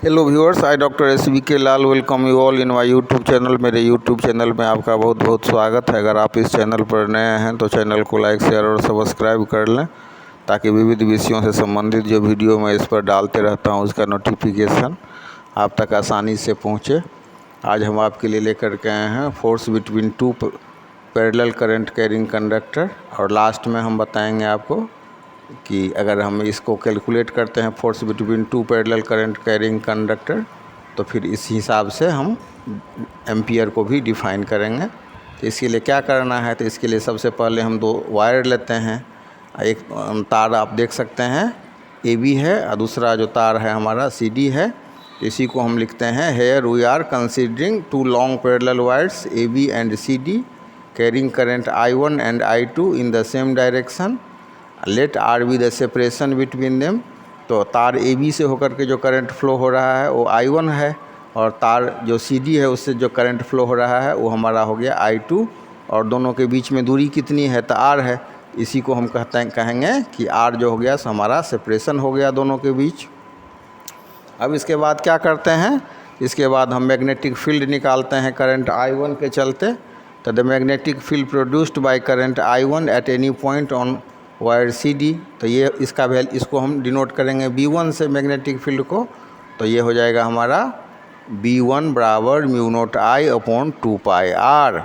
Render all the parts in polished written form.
Hello viewers, I doctor SBK Lal welcome you all in my YouTube channel. मेरे YouTube channel में आपका बहुत बहुत स्वागत है। अगर आप इस चैनल पर नए हैं तो चैनल को लाइक शेयर और सब्सक्राइब कर लें ताकि विविध विषयों से संबंधित जो वीडियो मैं इस पर डालते रहता हूं उसका नोटिफिकेशन आप तक आसानी से पहुंचे। आज हम आपके लिए लेकर के आए हैं force between two parallel current carrying conductor, और लास्ट में हम बताएंगे आपको कि अगर हम इसको कैलकुलेट करते हैं force between two parallel current carrying conductor तो फिर इस हिसाब से हम एम्पियर को भी डिफाइन करेंगे। तो इसके लिए क्या करना है, तो इसके लिए सबसे पहले हम दो वायर लेते हैं। एक तार आप देख सकते हैं AB है और दूसरा जो तार है हमारा CD है। इसी को हम लिखते हैं here we are considering two long parallel wires AB and CD carrying current I1 and I2 in the same direction, let R be the separation between them. तो तार AB से होकर के जो करंट फ्लो हो रहा है वो I1 है, और तार जो CD है उससे जो करंट फ्लो हो रहा है वो हमारा हो गया I2, और दोनों के बीच में दूरी कितनी है तो R है। इसी को हम कहेंगे कि R जो हो गया सो हमारा सेपरेशन हो गया दोनों के बीच। अब इसके बाद क्या करते हैं, इसके बाद हम मैग्नेटिक फील्ड निकालते हैं करंट I1 के चलते। तो the magnetic field produced by current I1 at any point on wire CD, तो ये इसको हम डिनोट करेंगे B1 से मैग्नेटिक फील्ड को। तो ये हो जाएगा हमारा B1 बराबर mu naught I upon 2πr।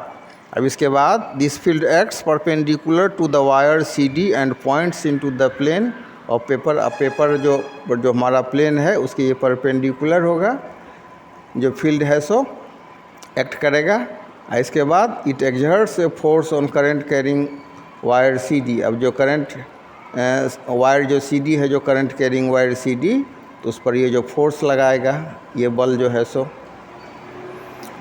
अब इसके बाद this field acts perpendicular to the wire CD and points into the plane of paper. अब पेपर जो हमारा प्लेन है उसके ये परपेंडिकुलर होगा, जो फील्ड है सो एक्ट करेगा। इसके बाद it exerts a force on current carrying wire CD। अब जो करंट वायर जो CD है, जो करंट कैरिंग वायर CD, तो उस पर ये जो फोर्स लगाएगा ये बल जो है सो।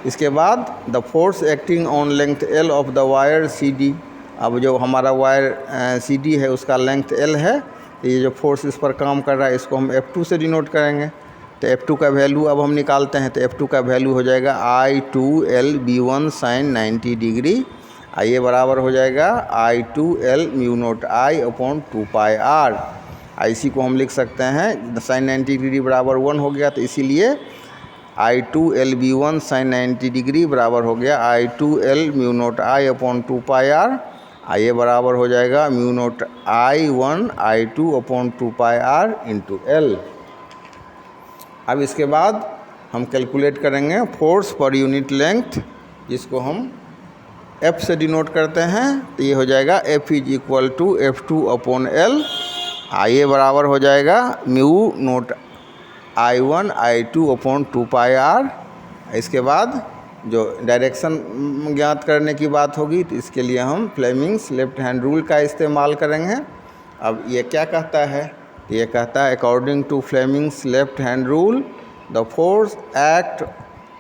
इसके बाद the force acting on length L of the wire CD। अब जो हमारा वायर CD है उसका लेंथ L है, तो ये जो फोर्स इस पर काम कर रहा है इसको हम F2 से डिनोट करेंगे। तो F2 का वैल्यू अब हम निकालते हैं, तो F2 का वैल्यू हो जाएगा I2L B1 sin 90 डिग्री। ये बराबर हो जाएगा I2L mu naught I upon 2πr। इसी को हम लिख सकते हैं sin 90 डिग्री बराबर 1 हो गया, तो इसीलिए I2L B1 sin 90 डिग्री बराबर हो गया I2L mu naught I upon 2πr। ये बराबर हो जाएगा mu naught I1 I2 upon 2πr into L। अब इसके बाद हम कैलकुलेट करेंगे फोर्स पर यूनिट लेंथ, जिसको हम F से डिनोट करते हैं। तो ये हो जाएगा F is equal to F2 upon L। ये बराबर हो जाएगा mu naught I1 I2 upon 2πr। इसके बाद जो डायरेक्शन ज्ञात करने की बात होगी तो इसके लिए हम फ्लेमिंग्स लेफ्ट हैंड रूल का इस्तेमाल करेंगे। अब ये क्या कहता है, ये कहता है according to Fleming's left hand rule the force act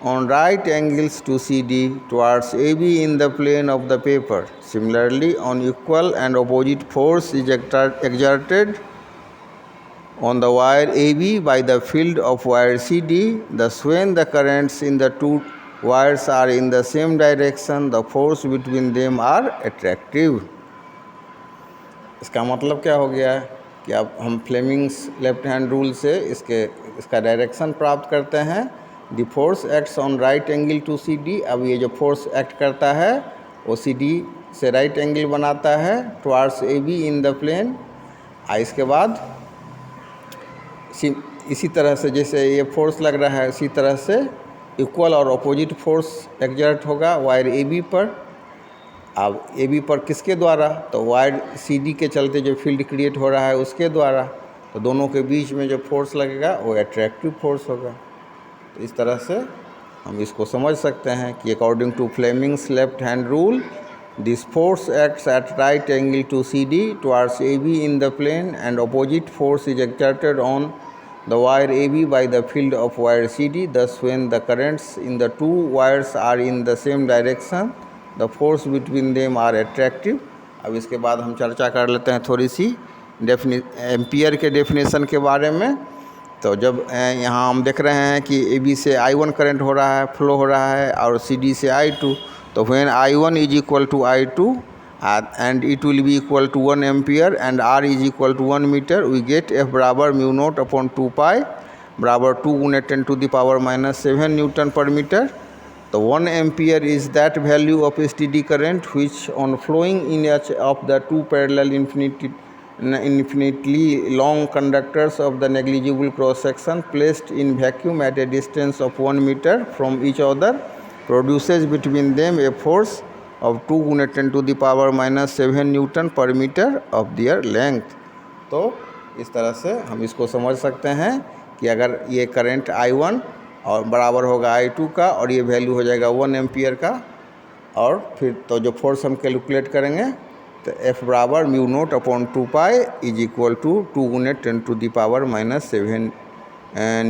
on right angles to CD towards AB in the plane of the paper. Similarly, on equal and opposite force is exerted on the wire AB by the field of wire CD. Thus, when the currents in the two wires are in the same direction, the force between them are attractive. इसका मतलब क्या हो गया कि अब हम Fleming's left hand rule से इसका डायरेक्शन प्राप्त करते हैं। The force acts on right angle to CD। अब ये जो फोर्स एक्ट करता है वो CD से राइट एंगल बनाता है towards AB in the plane. इसके बाद इसी तरह से जैसे ये फोर्स लग रहा है इसी तरह से इक्वल और अपोजिट फोर्स एक्सर्ट होगा वायर AB पर। अब AB पर किसके द्वारा, तो वायर CD के चलते जो फील्ड क्रिएट हो रहा है उसके द्वारा। तो दोनों के बीच में जो फोर्स लगेगा वो अट्रैक्टिव फोर्स होगा। तो इस तरह से हम इसको समझ सकते हैं कि according to Fleming's left hand rule this force acts at right angle to CD towards AB in the plane and opposite force is exerted on the wire AB by the field of wire CD। Thus when the currents in the two wires are in the same direction the force between them are attractive. अब इसके बाद हम चर्चा कर लेते हैं थोड़ी सी ampere के डेफिनेशन के बारे में। तो जब यहाँ हम देख रहे हैं कि AB से I1 करंट हो रहा है, फ्लो हो रहा है, और CD से I2, तो when I1 is equal to I2 and it will be equal to 1 ampere and R is equal to 1 meter, we get F बराबर म्यू नोट अपॉन 2 पाई बराबर 2 गुने 10⁻⁻7 न्यूटन पर मीटर। तो 1 ampere is that value of steady current which on flowing in each of the two parallel infinitely long conductors of the negligible cross section placed in vacuum at a distance of 1 meter from each other produces between them a force of 2 गुने 10⁻⁻7 Newton पर metre of their length। तो इस तरह से हम इसको समझ सकते हैं कि अगर ये करंट I1 और बराबर होगा I2 का और ये वैल्यू हो जाएगा 1 एम्पियर का, और फिर तो जो फोर्स हम कैलकुलेट करेंगे तो F बराबर μ0/2π इज इक्वल टू 2 गुने 10⁻⁻7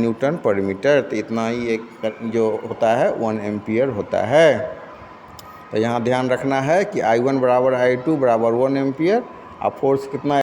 न्यूटन पर मीटर। तो इतना ही एक जो होता है 1 एम्पियर होता है। तो यहाँ ध्यान रखना है कि I1 बराबर I2 बराबर 1 एम्पियर, और फोर्स कितना